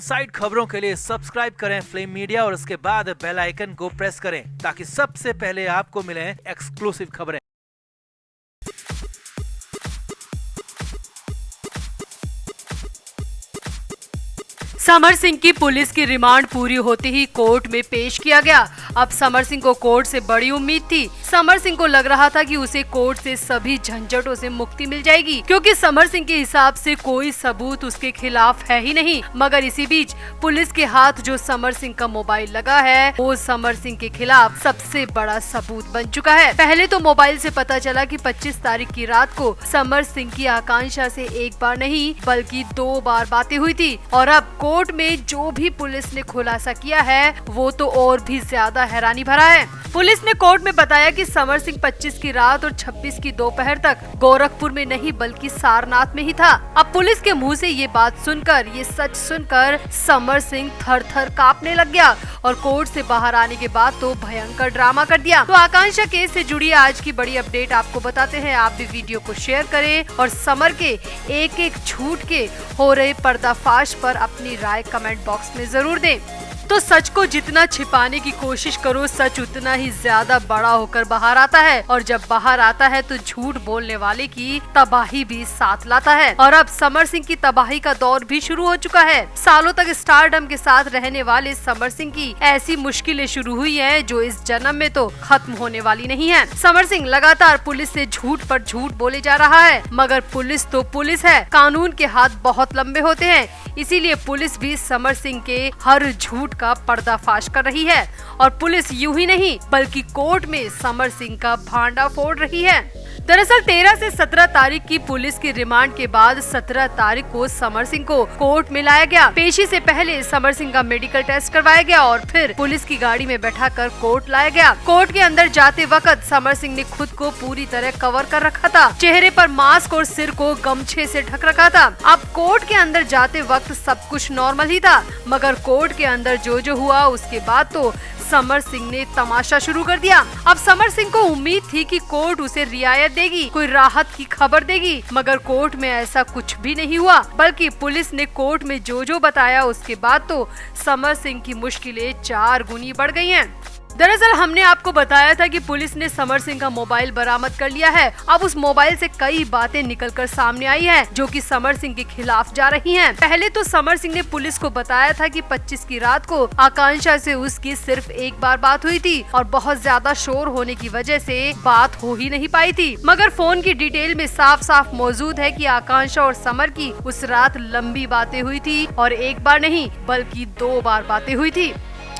Side खबरों के लिए सब्सक्राइब करें फ्लेम मीडिया और उसके बाद बेल आइकन को प्रेस करें ताकि सबसे पहले आपको मिले एक्सक्लूसिव खबरें। समर सिंह की पुलिस की रिमांड पूरी होते ही कोर्ट में पेश किया गया। अब समर सिंह को कोर्ट से बड़ी उम्मीद थी। समर सिंह को लग रहा था कि उसे कोर्ट से सभी झंझटों से मुक्ति मिल जाएगी, क्योंकि समर सिंह के हिसाब से कोई सबूत उसके खिलाफ है ही नहीं। मगर इसी बीच पुलिस के हाथ जो समर सिंह का मोबाइल लगा है वो समर सिंह के खिलाफ सबसे बड़ा सबूत बन चुका है। पहले तो मोबाइल से पता चला कि 25 तारीख की रात को समर सिंह की आकांक्षा से एक बार नहीं बल्कि 2 बार बातें हुई थी। और अब कोर्ट में जो भी पुलिस ने खुलासा किया है वो तो और भी ज्यादा हैरानी भरा है। पुलिस ने कोर्ट में बताया कि समर सिंह 25 की रात और 26 की दोपहर तक गोरखपुर में नहीं बल्कि सारनाथ में ही था। अब पुलिस के मुंह से ये बात सुनकर, ये सच सुनकर समर सिंह थर थर कांपने लग गया और कोर्ट से बाहर आने के बाद तो भयंकर ड्रामा कर दिया। तो आकांक्षा केस से जुड़ी आज की बड़ी अपडेट आपको बताते हैं। आप भी वीडियो को शेयर करें और समर के एक एक झूठ के हो रहे पर्दाफाश पर अपनी राय कमेंट बॉक्स में जरूर दें। तो सच को जितना छिपाने की कोशिश करो, सच उतना ही ज्यादा बड़ा होकर बाहर आता है और जब बाहर आता है तो झूठ बोलने वाले की तबाही भी साथ लाता है। और अब समर सिंह की तबाही का दौर भी शुरू हो चुका है। सालों तक स्टारडम के साथ रहने वाले समर सिंह की ऐसी मुश्किलें शुरू हुई हैं जो इस जन्म में तो खत्म होने वाली नहीं है। समर सिंह लगातार पुलिस से झूठ पर झूठ बोले जा रहा है, मगर पुलिस तो पुलिस है, कानून के हाथ बहुत लंबे होते हैं। इसीलिए पुलिस भी समर सिंह के हर झूठ का पर्दाफाश कर रही है और पुलिस यूं ही नहीं बल्कि कोर्ट में समर सिंह का भांडा फोड़ रही है। दरअसल 13 से 17 तारीख की पुलिस की रिमांड के बाद 17 तारीख को समर सिंह को कोर्ट में लाया गया। पेशी से पहले समर सिंह का मेडिकल टेस्ट करवाया गया और फिर पुलिस की गाड़ी में बैठाकर कोर्ट लाया गया। कोर्ट के अंदर जाते वक्त समर सिंह ने खुद को पूरी तरह कवर कर रखा था। चेहरे पर मास्क और सिर को गमछे से ढक रखा था। अब कोर्ट के अंदर जाते वक्त सब कुछ नॉर्मल ही था, मगर कोर्ट के अंदर जो हुआ उसके बाद तो समर सिंह ने तमाशा शुरू कर दिया। अब समर सिंह को उम्मीद थी कि कोर्ट उसे रियायत देगी, कोई राहत की खबर देगी, मगर कोर्ट में ऐसा कुछ भी नहीं हुआ। बल्कि पुलिस ने कोर्ट में जो बताया उसके बाद तो समर सिंह की मुश्किलें 4 गुनी बढ़ गई हैं। दरअसल हमने आपको बताया था कि पुलिस ने समर सिंह का मोबाइल बरामद कर लिया है। अब उस मोबाइल से कई बातें निकलकर सामने आई हैं, जो कि समर सिंह के खिलाफ जा रही हैं। पहले तो समर सिंह ने पुलिस को बताया था कि 25 की रात को आकांक्षा से उसकी सिर्फ एक बार बात हुई थी और बहुत ज्यादा शोर होने की वजह से बात हो ही नहीं पाई थी। मगर फोन की डिटेल में साफ साफ मौजूद है कि आकांक्षा और समर की उस रात लंबी बातें हुई थी और एक बार नहीं बल्कि 2 बार बातें हुई थी।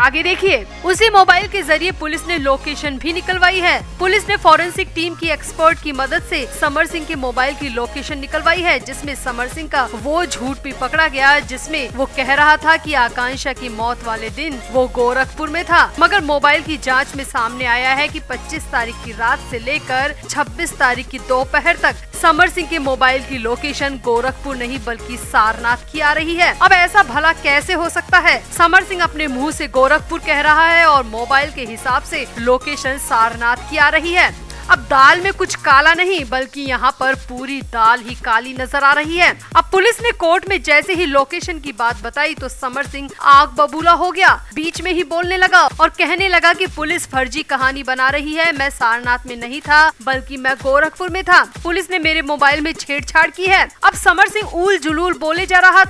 आगे देखिए, उसी मोबाइल के जरिए पुलिस ने लोकेशन भी निकलवाई है। पुलिस ने फॉरेंसिक टीम की एक्सपर्ट की मदद से समर सिंह के मोबाइल की लोकेशन निकलवाई है, जिसमें समर सिंह का वो झूठ भी पकड़ा गया जिसमें वो कह रहा था कि आकांक्षा की मौत वाले दिन वो गोरखपुर में था। मगर मोबाइल की जांच में सामने आया है कि 25 तारीख की रात से लेकर 26 तारीख की दोपहर तक समर सिंह के मोबाइल की लोकेशन गोरखपुर नहीं बल्कि सारनाथ की आ रही है। अब ऐसा भला कैसे हो सकता है? समर सिंह अपने मुंह से गोरखपुर कह रहा है और मोबाइल के हिसाब से लोकेशन सारनाथ की आ रही है। अब दाल में कुछ काला नहीं बल्कि यहाँ पर पूरी दाल ही काली नजर आ रही है। अब पुलिस ने कोर्ट में जैसे ही लोकेशन की बात बताई तो समर सिंह आग बबूला हो गया, बीच में ही बोलने लगा और कहने लगा कि पुलिस फर्जी कहानी बना रही है। मैं सारनाथ में नहीं था बल्कि मैं गोरखपुर में था। पुलिस ने मेरे मोबाइल में छेड़छाड़ की है। अब समर सिंह ऊल जुलूल बोले जा रहा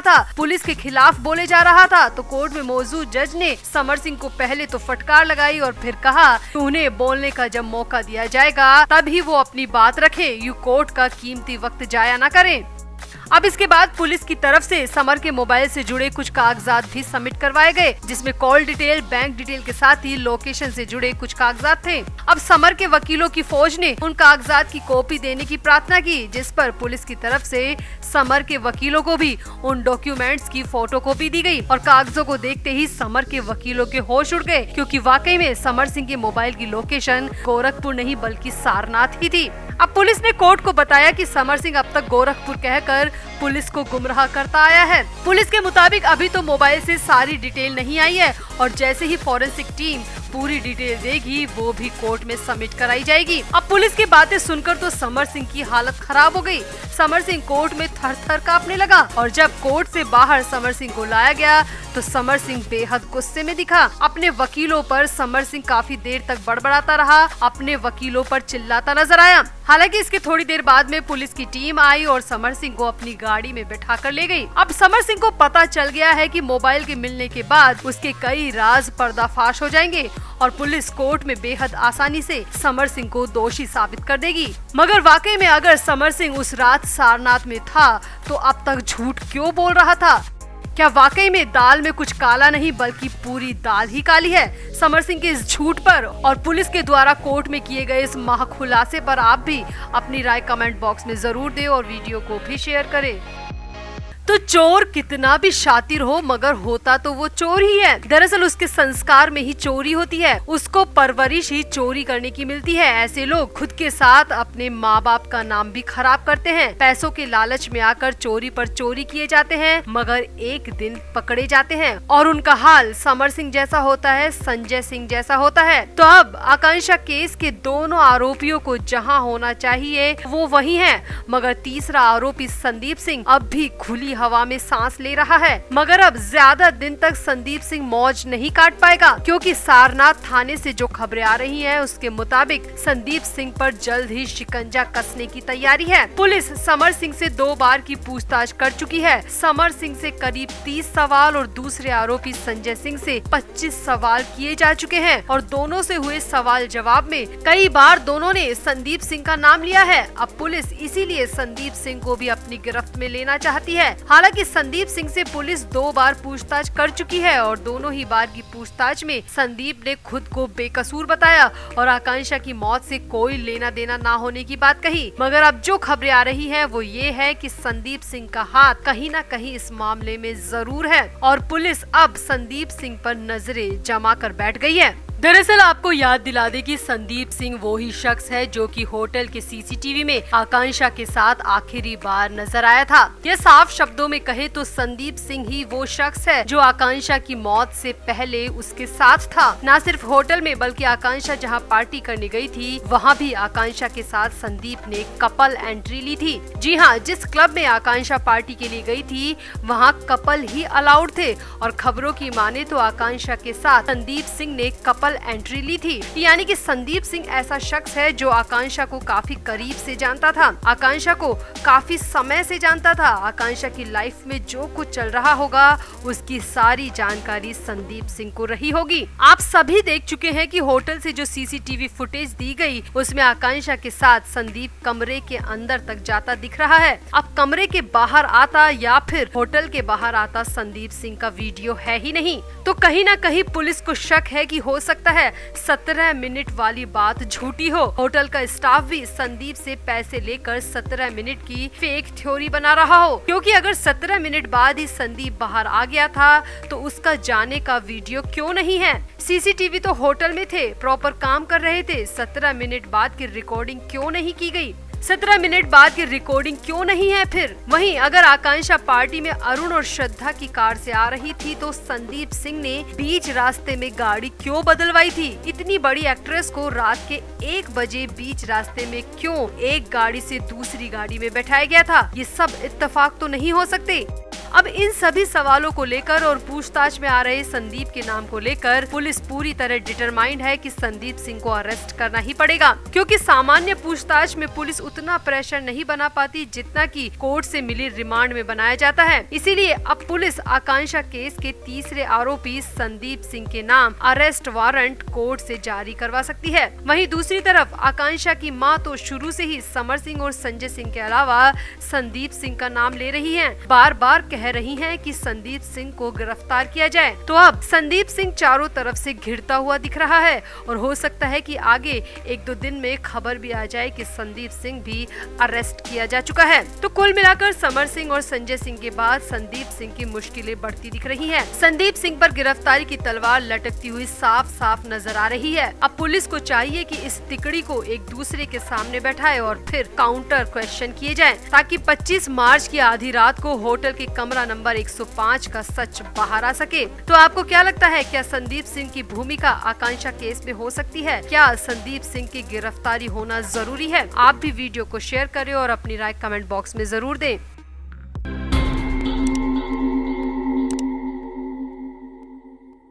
था। पुलिस के खिलाफ बोले जा रहा था। तो कोर्ट में मौजूद जज ने समर सिंह को पहले तो फटकार लगाई और फिर कहा कि उन्हें बोलने का जब मौका दिया जाएगा तभी वो अपनी बात रखे, यूं कोर्ट का कीमती वक्त जाया न करें। अब इसके बाद पुलिस की तरफ से समर के मोबाइल से जुड़े कुछ कागजात भी सबमिट करवाए गए, जिसमें कॉल डिटेल, बैंक डिटेल के साथ ही लोकेशन से जुड़े कुछ कागजात थे। अब समर के वकीलों की फौज ने उन कागजात की कॉपी देने की प्रार्थना की, जिस पर पुलिस की तरफ से समर के वकीलों को भी उन डॉक्यूमेंट्स की फोटोकॉपी दी गई और कागजों को देखते ही समर के वकीलों के होश उड़ गए, क्योंकि वाकई में समर सिंह के मोबाइल की लोकेशन गोरखपुर नहीं बल्कि सारनाथ ही थी। अब पुलिस ने कोर्ट को बताया कि समर सिंह अब तक गोरखपुर कहकर पुलिस को गुमराह करता आया है। पुलिस के मुताबिक अभी तो मोबाइल से सारी डिटेल नहीं आई है और जैसे ही फॉरेंसिक टीम पूरी डिटेल देगी वो भी कोर्ट में सबमिट कराई जाएगी। अब अब पुलिस की बातें सुनकर तो समर सिंह की हालत खराब हो गई। समर सिंह कोर्ट में थर-थर कांपने लगा और जब कोर्ट से बाहर समर सिंह को लाया गया तो समर सिंह बेहद गुस्से में दिखा। अपने वकीलों पर समर सिंह काफी देर तक बड़बड़ाता रहा, अपने वकीलों पर चिल्लाता नजर आया। हालांकि इसके थोड़ी देर बाद में पुलिस की टीम आई और समर सिंह को अपनी गाड़ी में बैठा कर ले गई। अब समर सिंह को पता चल गया है कि मोबाइल के मिलने के बाद उसके कई राज पर्दाफाश हो जाएंगे और पुलिस कोर्ट में बेहद आसानी से समर सिंह को दोषी साबित कर देगी। मगर वाकई में अगर समर सिंह उस रात सारनाथ में था तो अब तक झूठ क्यों बोल रहा था? क्या वाकई में दाल में कुछ काला नहीं बल्कि पूरी दाल ही काली है? समर सिंह के इस झूठ पर और पुलिस के द्वारा कोर्ट में किए गए इस महाखुलासे पर आप भी अपनी राय कमेंट बॉक्स में जरूर दें और वीडियो को भी शेयर करें। तो चोर कितना भी शातिर हो मगर होता तो वो चोर ही है। दरअसल उसके संस्कार में ही चोरी होती है, उसको परवरिश ही चोरी करने की मिलती है। ऐसे लोग खुद के साथ अपने माँ बाप का नाम भी खराब करते हैं। पैसों के लालच में आकर चोरी पर चोरी किए जाते हैं मगर एक दिन पकड़े जाते हैं और उनका हाल समर सिंह जैसा होता है, संजय सिंह जैसा होता है। तो अब आकांक्षा केस के दोनों आरोपियों को जहाँ होना चाहिए वो वही है, मगर तीसरा आरोपी संदीप सिंह अब भी खुली हवा में सांस ले रहा है। मगर अब ज्यादा दिन तक संदीप सिंह मौज नहीं काट पाएगा क्योंकि सारनाथ थाने से जो खबरें आ रही हैं उसके मुताबिक संदीप सिंह पर जल्द ही शिकंजा कसने की तैयारी है। पुलिस समर सिंह से 2 बार की पूछताछ कर चुकी है। समर सिंह से करीब 30 सवाल और दूसरे आरोपी संजय सिंह से 25 सवाल किए जा चुके हैं और दोनों से हुए सवाल जवाब में कई बार दोनों ने संदीप सिंह का नाम लिया है। अब पुलिस इसीलिए संदीप सिंह को भी अपनी गिरफ्त में लेना चाहती है। हालांकि संदीप सिंह से पुलिस 2 बार पूछताछ कर चुकी है और दोनों ही बार की पूछताछ में संदीप ने खुद को बेकसूर बताया और आकांक्षा की मौत से कोई लेना देना ना होने की बात कही। मगर अब जो खबरें आ रही हैं वो ये है कि संदीप सिंह का हाथ कहीं ना कहीं इस मामले में जरूर है और पुलिस अब संदीप सिंह पर नजरें जमा कर बैठ गई है। दरअसल आपको याद दिला दे कि संदीप सिंह वो ही शख्स है जो कि होटल के सीसीटीवी में आकांक्षा के साथ आखिरी बार नजर आया था। यह साफ शब्दों में कहे तो संदीप सिंह ही वो शख्स है जो आकांक्षा की मौत से पहले उसके साथ था। न सिर्फ होटल में बल्कि आकांक्षा जहां पार्टी करने गई थी वहां भी आकांक्षा के साथ संदीप ने कपल एंट्री ली थी। जी हाँ, जिस क्लब में आकांक्षा पार्टी के लिए गई थी वहाँ कपल ही अलाउड थे और खबरों की माने तो आकांक्षा के साथ संदीप सिंह ने कपल एंट्री ली थी। यानी कि संदीप सिंह ऐसा शख्स है जो आकांक्षा को काफी करीब से जानता था, आकांक्षा को काफी समय से जानता था। आकांक्षा की लाइफ में जो कुछ चल रहा होगा उसकी सारी जानकारी संदीप सिंह को रही होगी। आप सभी देख चुके हैं कि होटल से जो सीसीटीवी फुटेज दी गई उसमें आकांक्षा के साथ संदीप कमरे के अंदर तक जाता दिख रहा है। अब कमरे के बाहर आता या फिर होटल के बाहर आता संदीप सिंह का वीडियो है ही नहीं। तो कहीं ना कहीं पुलिस को शक है कि हो सकता है 17 मिनट वाली बात झूठी हो। होटल का स्टाफ भी संदीप से पैसे लेकर 17 मिनट की फेक थ्योरी बना रहा हो, क्योंकि अगर 17 मिनट बाद ही संदीप बाहर आ गया था तो उसका जाने का वीडियो क्यों नहीं है? सीसीटीवी तो होटल में थे, प्रॉपर काम कर रहे थे, 17 मिनट बाद की रिकॉर्डिंग क्यों नहीं की गई? 17 मिनट बाद की रिकॉर्डिंग क्यों नहीं है? फिर वहीं अगर आकांक्षा पार्टी में अरुण और श्रद्धा की कार से आ रही थी तो संदीप सिंह ने बीच रास्ते में गाड़ी क्यों बदलवाई थी? इतनी बड़ी एक्ट्रेस को रात के 1 बजे बीच रास्ते में क्यों एक गाड़ी से दूसरी गाड़ी में बैठाया गया था? ये सब इत्तेफाक तो नहीं हो सकते। अब इन सभी सवालों को लेकर और पूछताछ में आ रहे संदीप के नाम को लेकर पुलिस पूरी तरह डिटरमाइंड है कि संदीप सिंह को अरेस्ट करना ही पड़ेगा, क्योंकि सामान्य पूछताछ में पुलिस उतना प्रेशर नहीं बना पाती जितना कि कोर्ट से मिली रिमांड में बनाया जाता है। इसीलिए अब पुलिस आकांक्षा केस के तीसरे आरोपी संदीप सिंह के नाम अरेस्ट वारंट कोर्ट से जारी करवा सकती है। वहीं दूसरी तरफ आकांक्षा की मां तो शुरू से ही समर सिंह और संजय सिंह के अलावा संदीप सिंह का नाम ले रही है, बार बार कह रही हैं कि संदीप सिंह को गिरफ्तार किया जाए। तो अब संदीप सिंह चारों तरफ से घिरता हुआ दिख रहा है और हो सकता है कि आगे 1-2 दिन में खबर भी आ जाए कि संदीप सिंह भी अरेस्ट किया जा चुका है। तो कुल मिलाकर समर सिंह और संजय सिंह के बाद संदीप सिंह की मुश्किलें बढ़ती दिख रही हैं। संदीप सिंह पर गिरफ्तारी की तलवार लटकती हुई साफ साफ नजर आ रही है। अब पुलिस को चाहिए कि इस तिकड़ी को एक दूसरे के सामने बैठाए और फिर काउंटर क्वेश्चन किए जाए, ताकि 25 मार्च की आधी रात को होटल के कमरे कैमरा नंबर 105 का सच बाहर आ सके। तो आपको क्या लगता है, क्या संदीप सिंह की भूमिका आकांक्षा केस में हो सकती है? क्या संदीप सिंह की गिरफ्तारी होना जरूरी है? आप भी वीडियो को शेयर करें और अपनी राय कमेंट बॉक्स में जरूर दें।